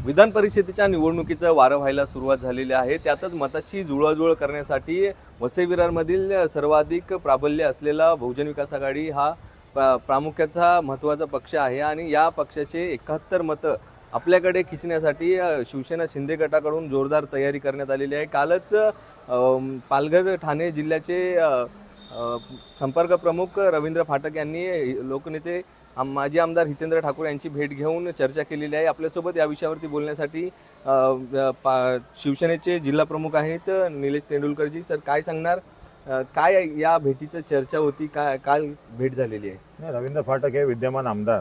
विधान परिषदेच्या निवडणुकीचं वारं व्हायला सुरुवात झालेली आहे। त्यातच मताची जुळवाजुळव करण्यासाठी वसई विरारमधील सर्वाधिक प्राबल्य असलेला बहुजन विकास आघाडी हा प्रामुख्याचा महत्त्वाचा पक्ष आहे आणि या पक्षाचे 71 मतं आपल्याकडे खिचण्यासाठी शिवसेना शिंदे गटाकडून जोरदार तयारी करण्यात आलेली आहे। कालच पालघर ठाणे जिल्ह्याचे संपर्क प्रमुख रवींद्र फाटक यांनी लोकनेते माजी आमदार हितेंद्र ठाकूर यांची भेट घेऊन चर्चा केलेली आहे। आपल्यासोबत या विषयावरती बोलण्यासाठी शिवसेनेचे जिल्हा प्रमुख आहेत निलेश तेंडुलकरजी। सर, काय सांगणार, काय या भेटीची चर्चा होती, काय काल भेट झालेली आहे? रवींद्र फाटक हे विद्यमान आमदार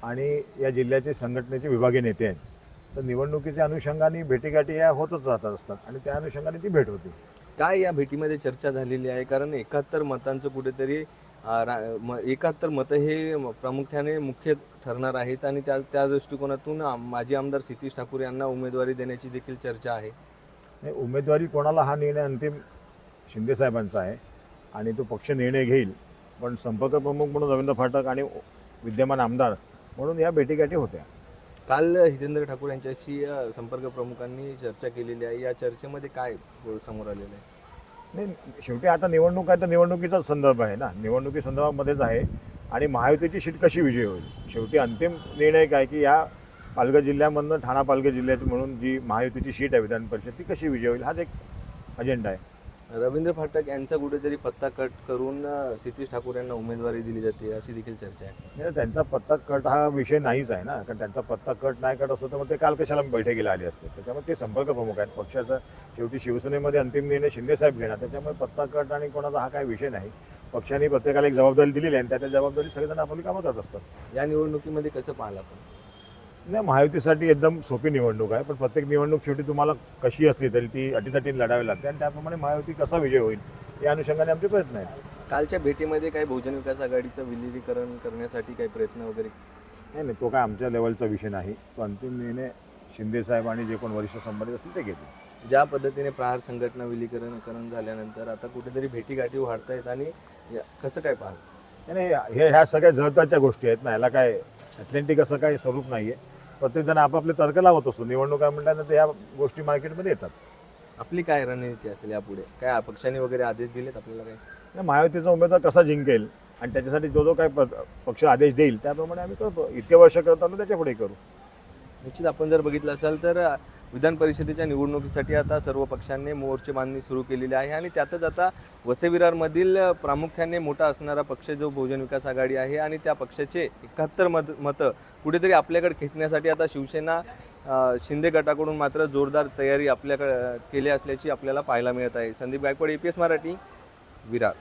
आणि या जिल्ह्याचे संघटनेचे विभागीय नेते आहेत, तर निवडणुकीच्या अनुषंगाने भेटीगाठी या होतच राहत असतात आणि त्या अनुषंगाने ती भेट होती। काय या भेटीमध्ये चर्चा झालेली आहे? कारण 71 मतांचं कुठेतरी 71 मतं हे प्रामुख्याने मुख्य ठरणार आहेत आणि त्या दृष्टिकोनातून माजी आमदार सितीश ठाकूर यांना उमेदवारी देण्याची देखील चर्चा आहे। उमेदवारी कोणाला हा निर्णय अंतिम शिंदे साहेबांचा आहे आणि तो पक्ष निर्णय घेईल, पण संपर्क प्रमुख म्हणून रवींद्र फाटक आणि विद्यमान आमदार म्हणून या भेटीगाठी होत्या। काल हितेंद्र ठाकूर यांच्याशी संपर्क प्रमुखांनी चर्चा केलेली आहे। या चर्चेमध्ये काय समोर आलेलं आहे? नाही, शेवटी आता निवडणूक आहे तर निवडणुकीचा संदर्भ आहे ना, निवडणुकी संदर्भामध्येच आहे आणि महायुतीची सीट कशी विजयी होईल, शेवटी अंतिम निर्णय काय की या पालघर जिल्ह्यामधून ठाणा पालघर जिल्ह्याची म्हणून जी महायुतीची सीट आहे विधान परिषद ती कशी विजयी होईल हाच एक अजेंडा आहे। रवींद्र फाटक यांचा कुठेतरी पत्ता कट करून सितीश ठाकूर यांना उमेदवारी दिली जाते अशी देखील चर्चा आहे। त्यांचा पत्ता कट हा विषय नाहीच आहे ना, कारण त्यांचा पत्ता कट नाही कट असतो तर मग ते काल कशाला बैठकीला आले असते। त्याच्यामुळे ते संपर्क प्रमुख आहेत पक्षाचा, शेवटी शिवसेनेमध्ये अंतिम निर्णय शिंदेसाहेब घेणार, त्याच्यामुळे पत्ता कट आणि कोणाचा हा काही विषय नाही। पक्षाने प्रत्येकाला एक जबाबदारी दिलेली आहे आणि त्या जबाबदारी सगळेजण आपली कामं करत असतात। या निवडणुकीमध्ये कसं पाहिलं आपण? नाही, महायुतीसाठी एकदम सोपी निवडणूक आहे, पण प्रत्येक निवडणूक शेवटी तुम्हाला कशी असली तरी ती अटीतटीने लढावी लागते आणि त्याप्रमाणे महायुती कसा विजय होईल या अनुषंगाने आमचे प्रयत्न आहेत। कालच्या भेटीमध्ये काही बहुजन विकास आघाडीचं विलीनीकरण करण्यासाठी काही प्रयत्न वगैरे? नाही, तो काय आमच्या लेवलचा विषय नाही, तो अंतिम निर्णय शिंदेसाहेब आणि जे कोण वरिष्ठ संबंधित असतील ते घेतील। ज्या पद्धतीने प्रहार संघटना विलीनीकरण झाल्यानंतर आता कुठेतरी भेटीगाठी वाढत आहेत आणि कसं काय पाहाल? नाही, ह्या सगळ्या जळताच्या गोष्टी आहेत ना, याला काय अथलेंटिक असं काही स्वरूप नाही आहे। प्रत्येकजण आपापले तर्क लावत असतो, निवडणुका म्हटल्यानंतर ह्या गोष्टी मार्केटमध्ये येतात। आपली काय रणनीती असेल यापुढे? काय पक्षाने वगैरे आदेश दिलेत आपल्याला? काय नाही, महायुतीचा उमेदवार कसा जिंकेल आणि त्याच्यासाठी जो जो काय पक्ष आदेश देईल त्याप्रमाणे आम्ही करतो, इतके वर्ष करत आलो त्याच्या पुढे करू। निश्चित आपण जर बघितलं असाल तर विधान परिषदेच्या निवडणुकीसाठी आता सर्व पक्षांनी मोर्चे बांधणी सुरू केलेली आहे आणि त्यातच आता वसई विरारमधील प्रामुख्याने मोठा असणारा पक्ष जो बहुजन विकास आघाडी आहे आणि त्या पक्षाचे 71 मतं कुठेतरी आपल्याकडे खेचण्यासाठी आता शिवसेना शिंदे गटाकडून मात्र जोरदार तयारी आपल्याकडे केली असल्याची आपल्याला पाहायला मिळत आहे। संदीप गायकवाड, APS मराठी, विरार।